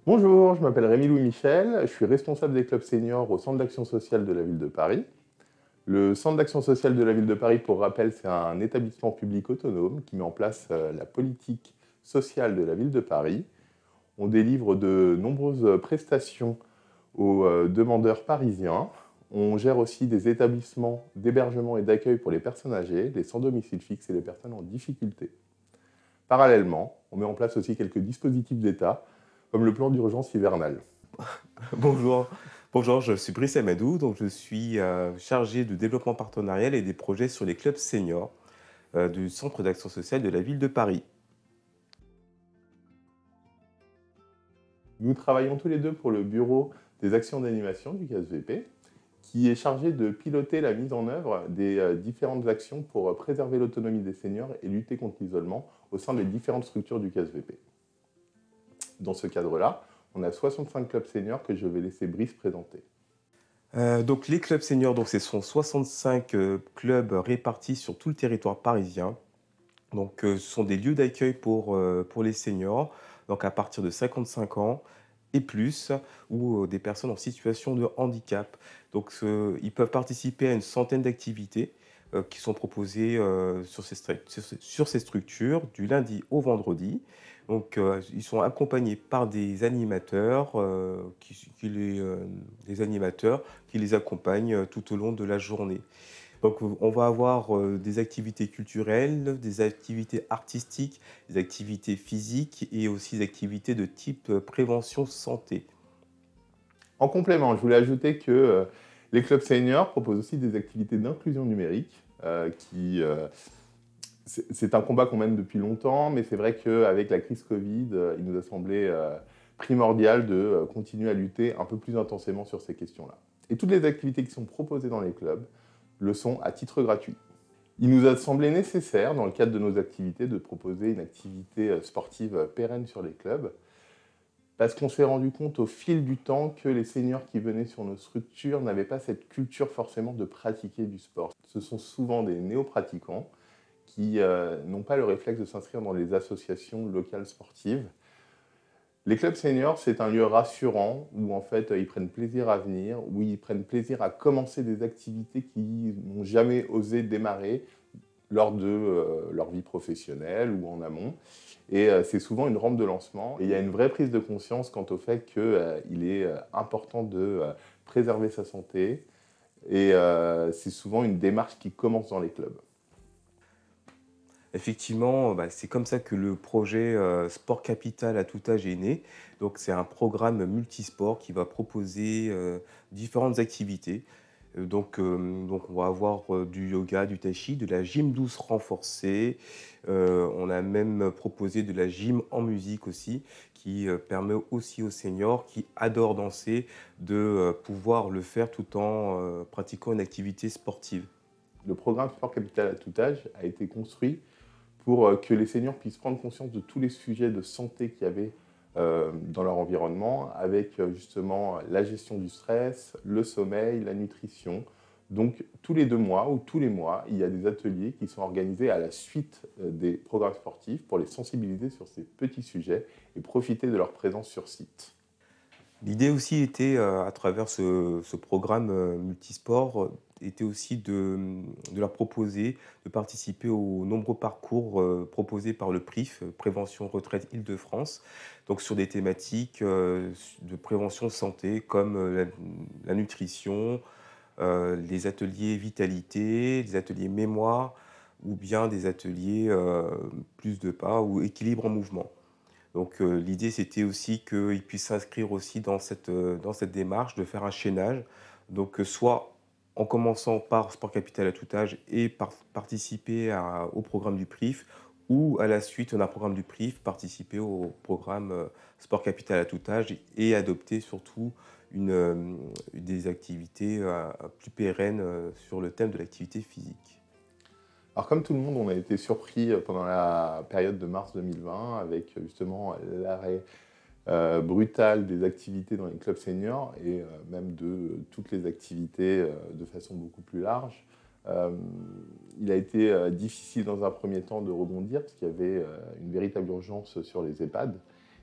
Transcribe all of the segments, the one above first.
Bonjour, je m'appelle Rémi-Louis Michel, je suis responsable des clubs seniors au Centre d'action sociale de la ville de Paris. Le Centre d'action sociale de la ville de Paris, pour rappel, c'est un établissement public autonome qui met en place la politique sociale de la ville de Paris. On délivre de nombreuses prestations aux demandeurs parisiens. On gère aussi des établissements d'hébergement et d'accueil pour les personnes âgées, les sans domicile fixe et les personnes en difficulté. Parallèlement, on met en place aussi quelques dispositifs d'État, comme le plan d'urgence hivernale. Bonjour, bonjour, je suis Brice Amadou, donc je suis chargé de développement partenarial et des projets sur les clubs seniors du Centre d'action sociale de la ville de Paris. Nous travaillons tous les deux pour le bureau des actions d'animation du CASVP, qui est chargé de piloter la mise en œuvre des différentes actions pour préserver l'autonomie des seniors et lutter contre l'isolement au sein des différentes structures du CASVP. Dans ce cadre-là, on a 65 clubs seniors que je vais laisser Brice présenter. Donc les clubs seniors, donc ce sont 65 clubs répartis sur tout le territoire parisien. Donc ce sont des lieux d'accueil pour les seniors, donc à partir de 55 ans et plus, ou des personnes en situation de handicap. Donc ils peuvent participer à une centaine d'activités qui sont proposées sur ces structures du lundi au vendredi. Donc ils sont accompagnés par des animateurs, des animateurs qui les accompagnent tout au long de la journée. Donc, on va avoir des activités culturelles, des activités artistiques, des activités physiques et aussi des activités de type prévention santé. En complément, je voulais ajouter que les clubs seniors proposent aussi des activités d'inclusion numérique c'est un combat qu'on mène depuis longtemps, mais c'est vrai qu'avec la crise Covid, il nous a semblé primordial de continuer à lutter un peu plus intensément sur ces questions-là. Et toutes les activités qui sont proposées dans les clubs le sont à titre gratuit. Il nous a semblé nécessaire, dans le cadre de nos activités, de proposer une activité sportive pérenne sur les clubs, parce qu'on s'est rendu compte au fil du temps que les seniors qui venaient sur nos structures n'avaient pas cette culture forcément de pratiquer du sport. Ce sont souvent des néo-pratiquants qui n'ont pas le réflexe de s'inscrire dans les associations locales sportives. Les clubs seniors, c'est un lieu rassurant où en fait ils prennent plaisir à venir, où ils prennent plaisir à commencer des activités qu'ils n'ont jamais osé démarrer lors de leur vie professionnelle ou en amont. Et c'est souvent une rampe de lancement. Et il y a une vraie prise de conscience quant au fait qu'il est important de préserver sa santé. Et c'est souvent une démarche qui commence dans les clubs. Effectivement, bah, c'est comme ça que le projet Sport Capital à tout âge est né. Donc, c'est un programme multisport qui va proposer différentes activités. Donc, on va avoir du yoga, du tai chi, de la gym douce renforcée. On a même proposé de la gym en musique aussi, qui permet aussi aux seniors qui adorent danser de pouvoir le faire tout en pratiquant une activité sportive. Le programme Sport Capital à tout âge a été construit pour que les seniors puissent prendre conscience de tous les sujets de santé qu'il y avait dans leur environnement, avec justement la gestion du stress, le sommeil, la nutrition. Donc tous les 2 mois ou tous les mois, il y a des ateliers qui sont organisés à la suite des programmes sportifs pour les sensibiliser sur ces petits sujets et profiter de leur présence sur site. L'idée aussi était, à travers ce programme, multisport, était aussi de leur proposer de participer aux nombreux parcours, proposés par le PRIF, Prévention Retraite Île-de-France. Donc sur des thématiques, de prévention santé comme, la nutrition, les ateliers vitalité, les ateliers mémoire ou bien des ateliers, plus de pas ou équilibre en mouvement. Donc l'idée, c'était aussi qu'ils puissent s'inscrire aussi dans cette démarche de faire un chaînage. Donc soit en commençant par Sport Capital à tout âge et participer au programme du PRIF ou à la suite d'un programme du PRIF, participer au programme Sport Capital à tout âge et adopter surtout des activités plus pérennes sur le thème de l'activité physique. Alors comme tout le monde, on a été surpris pendant la période de mars 2020 avec justement l'arrêt brutal des activités dans les clubs seniors et même de toutes les activités de façon beaucoup plus large. Euh, il a été difficile dans un premier temps de rebondir parce qu'il y avait une véritable urgence sur les EHPAD.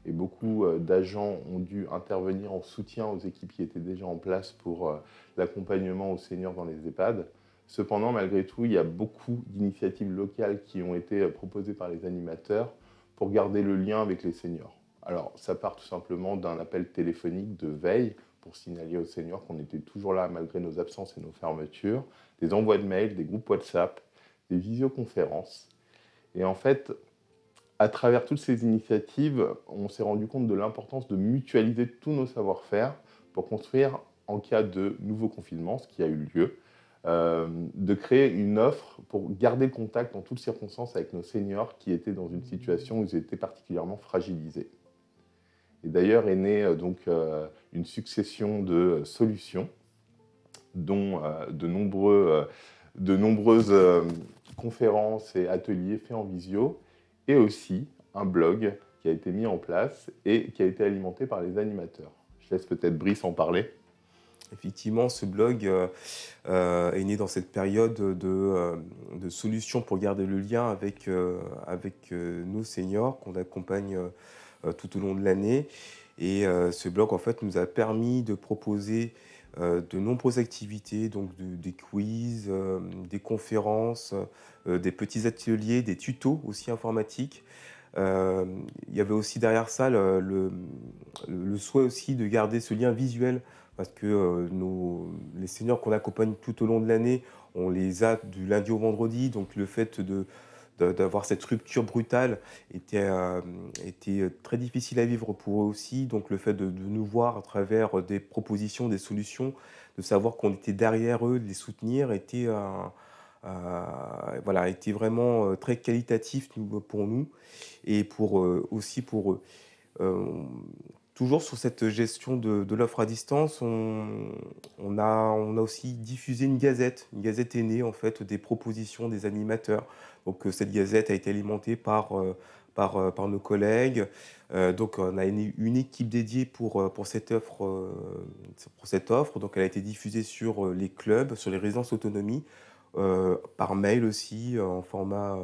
et beaucoup d'agents ont dû intervenir en soutien aux équipes qui étaient déjà en place pour l'accompagnement aux seniors dans les EHPAD. Cependant, malgré tout, il y a beaucoup d'initiatives locales qui ont été proposées par les animateurs pour garder le lien avec les seniors. Alors, ça part tout simplement d'un appel téléphonique de veille pour signaler aux seniors qu'on était toujours là malgré nos absences et nos fermetures, des envois de mails, des groupes WhatsApp, des visioconférences. Et en fait, à travers toutes ces initiatives, on s'est rendu compte de l'importance de mutualiser tous nos savoir-faire pour construire, en cas de nouveau confinement, ce qui a eu lieu, de créer une offre pour garder le contact en toutes circonstances avec nos seniors qui étaient dans une situation où ils étaient particulièrement fragilisés. Et d'ailleurs est née une succession de solutions, dont de nombreuses conférences et ateliers faits en visio, et aussi un blog qui a été mis en place et qui a été alimenté par les animateurs. Je laisse peut-être Brice en parler. Effectivement, ce blog est né dans cette période de solutions pour garder le lien avec nos seniors qu'on accompagne tout au long de l'année. Et ce blog, en fait, nous a permis de proposer de nombreuses activités, donc des quiz, des conférences, des petits ateliers, des tutos aussi informatiques. Il y avait aussi derrière ça le souhait aussi de garder ce lien visuel parce que les seniors qu'on accompagne tout au long de l'année, on les a du lundi au vendredi, donc le fait d'avoir cette rupture brutale était très difficile à vivre pour eux aussi. Donc le fait de nous voir à travers des propositions, des solutions, de savoir qu'on était derrière eux, de les soutenir, était vraiment très qualitatif pour nous et aussi pour eux. Euh, Toujours sur cette gestion de l'offre à distance, on a aussi diffusé une gazette. Une gazette est née en fait des propositions des animateurs. Donc cette gazette a été alimentée par nos collègues. Donc on a une équipe dédiée pour cette offre. Donc elle a été diffusée sur les clubs, sur les résidences autonomie, par mail aussi, en format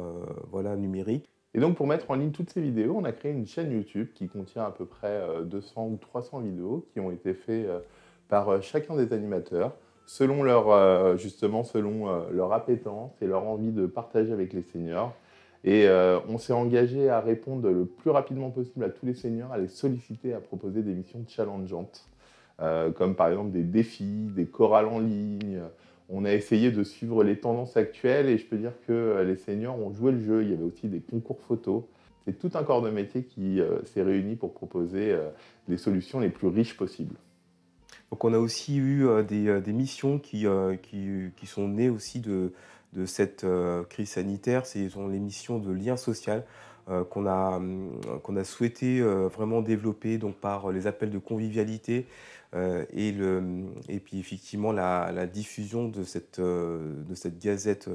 numérique. Et donc, pour mettre en ligne toutes ces vidéos, on a créé une chaîne YouTube qui contient à peu près 200 ou 300 vidéos qui ont été faites par chacun des animateurs, selon leur appétence et leur envie de partager avec les seniors. Et on s'est engagé à répondre le plus rapidement possible à tous les seniors, à les solliciter, à proposer des missions challengeantes, comme par exemple des défis, des chorales en ligne. On a essayé de suivre les tendances actuelles et je peux dire que les seniors ont joué le jeu. Il y avait aussi des concours photos. C'est tout un corps de métier qui s'est réuni pour proposer les solutions les plus riches possibles. Donc on a aussi eu des missions qui sont nées aussi de cette crise sanitaire. Ce sont les missions de lien social qu'on a souhaité vraiment développer donc, par les appels de convivialité et puis effectivement la diffusion de cette gazette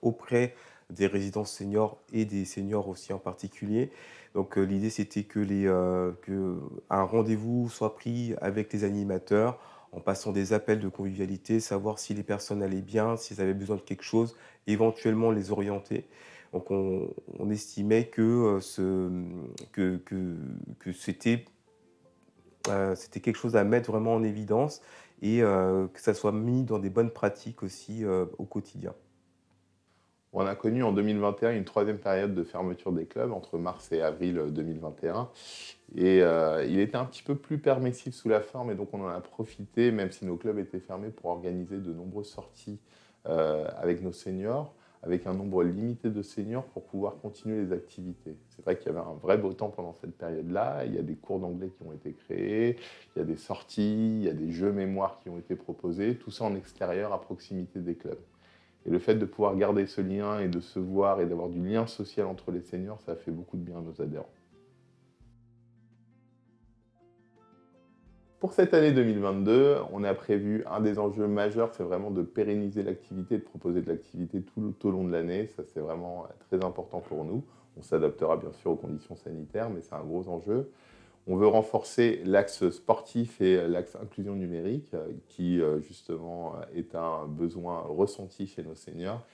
auprès des résidences seniors et des seniors aussi en particulier. Donc l'idée c'était que un rendez-vous soit pris avec les animateurs en passant des appels de convivialité, savoir si les personnes allaient bien, s'ils avaient besoin de quelque chose, éventuellement les orienter. Donc on estimait que c'était quelque chose à mettre vraiment en évidence et que ça soit mis dans des bonnes pratiques aussi au quotidien. On a connu en 2021 une troisième période de fermeture des clubs entre mars et avril 2021. Et il était un petit peu plus permissif sous la forme et donc on en a profité, même si nos clubs étaient fermés, pour organiser de nombreuses sorties avec nos seniors, avec un nombre limité de seniors pour pouvoir continuer les activités. C'est vrai qu'il y avait un vrai beau temps pendant cette période-là. Il y a des cours d'anglais qui ont été créés, il y a des sorties, il y a des jeux mémoire qui ont été proposés, tout ça en extérieur à proximité des clubs. Et le fait de pouvoir garder ce lien et de se voir et d'avoir du lien social entre les seniors, ça a fait beaucoup de bien à nos adhérents. Pour cette année 2022, on a prévu un des enjeux majeurs, c'est vraiment de pérenniser l'activité, de proposer de l'activité tout au long de l'année. Ça, c'est vraiment très important pour nous. On s'adaptera bien sûr aux conditions sanitaires, mais c'est un gros enjeu. On veut renforcer l'axe sportif et l'axe inclusion numérique, qui justement est un besoin ressenti chez nos seniors.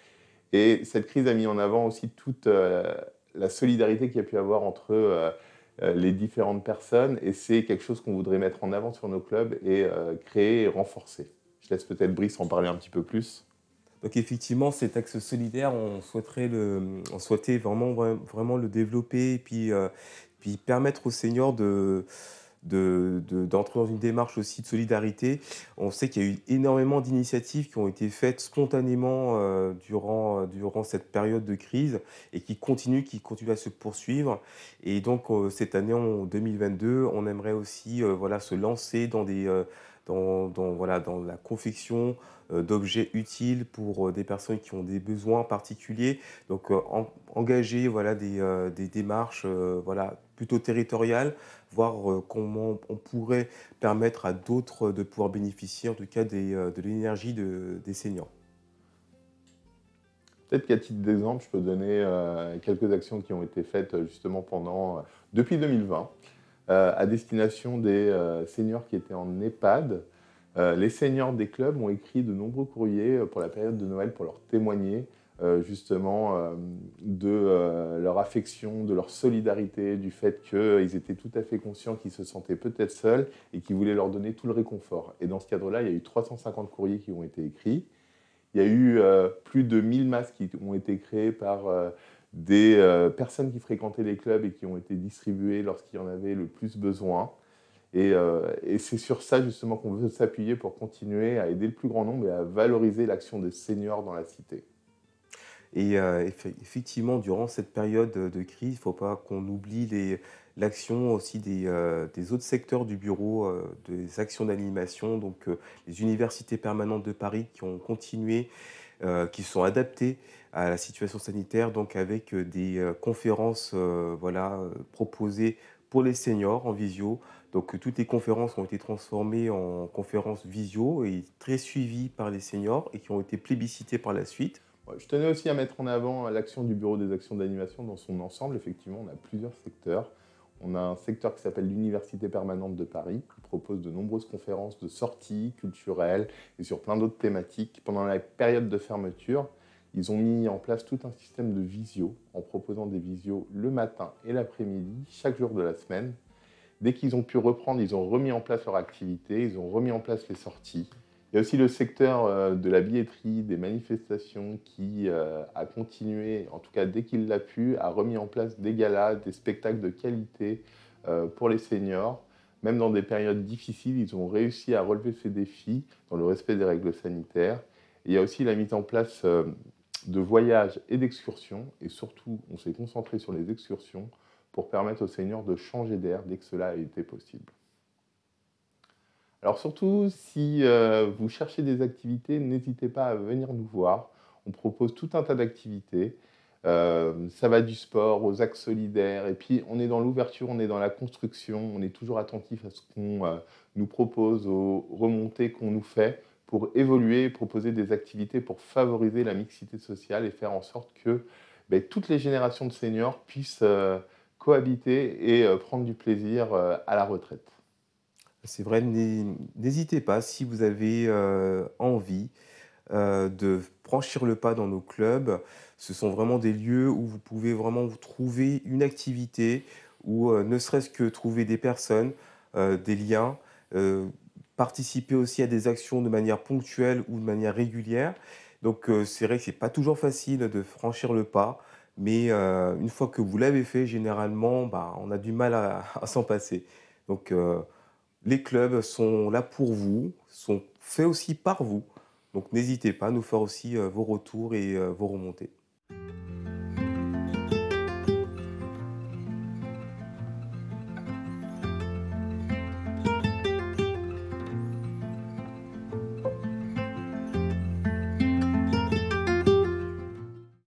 Et cette crise a mis en avant aussi toute la solidarité qu'il y a pu avoir entre les différentes personnes et c'est quelque chose qu'on voudrait mettre en avant sur nos clubs et créer et renforcer. Je laisse peut-être Brice en parler un petit peu plus. Donc effectivement, cet axe solidaire, on souhaitait vraiment le développer et puis permettre aux seniors d'entrer dans une démarche aussi de solidarité. On sait qu'il y a eu énormément d'initiatives qui ont été faites spontanément durant cette période de crise et qui continuent à se poursuivre. Et donc cette année, en 2022, on aimerait aussi voilà, se lancer dans la confection d'objets utiles pour des personnes qui ont des besoins particuliers. Donc engager voilà, des démarches voilà, plutôt territoriales, voir comment on pourrait permettre à d'autres de pouvoir bénéficier, en tout cas, de l'énergie des seniors. Peut-être qu'à titre d'exemple, je peux donner quelques actions qui ont été faites justement depuis 2020 à destination des seniors qui étaient en EHPAD. Les seniors des clubs ont écrit de nombreux courriers pour la période de Noël pour leur témoigner justement de leur affection, de leur solidarité, du fait qu'ils étaient tout à fait conscients qu'ils se sentaient peut-être seuls et qu'ils voulaient leur donner tout le réconfort. Et dans ce cadre-là, il y a eu 350 courriers qui ont été écrits. Il y a eu plus de 1000 masques qui ont été créés par des personnes qui fréquentaient les clubs et qui ont été distribués lorsqu'il y en avait le plus besoin. Et c'est sur ça justement qu'on veut s'appuyer pour continuer à aider le plus grand nombre et à valoriser l'action des seniors dans la cité. Et effectivement, durant cette période de crise, il ne faut pas qu'on oublie l'action aussi des autres secteurs du bureau, des actions d'animation, donc les universités permanentes de Paris qui ont continué, qui sont adaptées à la situation sanitaire, donc avec des conférences voilà, proposées pour les seniors en visio. Donc toutes les conférences ont été transformées en conférences visio et très suivies par les seniors et qui ont été plébiscitées par la suite. Ouais, je tenais aussi à mettre en avant l'action du Bureau des actions d'animation dans son ensemble. Effectivement, on a plusieurs secteurs. On a un secteur qui s'appelle l'Université permanente de Paris, qui propose de nombreuses conférences de sorties culturelles et sur plein d'autres thématiques. Pendant la période de fermeture, ils ont mis en place tout un système de visio, en proposant des visios le matin et l'après-midi, chaque jour de la semaine. Dès qu'ils ont pu reprendre, ils ont remis en place leur activité, ils ont remis en place les sorties. Il y a aussi le secteur de la billetterie, des manifestations qui a continué, en tout cas dès qu'il l'a pu, a remis en place des galas, des spectacles de qualité pour les seniors. Même dans des périodes difficiles, ils ont réussi à relever ces défis dans le respect des règles sanitaires. Et il y a aussi la mise en place de voyages et d'excursions. Et surtout, on s'est concentré sur les excursions pour permettre aux seniors de changer d'air dès que cela a été possible. Alors surtout, si vous cherchez des activités, n'hésitez pas à venir nous voir. On propose tout un tas d'activités. Ça va du sport aux axes solidaires. Et puis, on est dans l'ouverture, on est dans la construction. On est toujours attentif à ce qu'on nous propose, aux remontées qu'on nous fait pour évoluer, proposer des activités pour favoriser la mixité sociale et faire en sorte que toutes les générations de seniors puissent cohabiter et prendre du plaisir à la retraite. C'est vrai, n'hésitez pas si vous avez envie de franchir le pas dans nos clubs. Ce sont vraiment des lieux où vous pouvez vraiment vous trouver une activité ou ne serait-ce que trouver des personnes, des liens, euh, participer aussi à des actions de manière ponctuelle ou de manière régulière. Donc c'est vrai que c'est pas toujours facile de franchir le pas, mais une fois que vous l'avez fait, généralement, bah, on a du mal à s'en passer. Donc les clubs sont là pour vous, sont faits aussi par vous. Donc n'hésitez pas à nous faire aussi vos retours et vos remontées.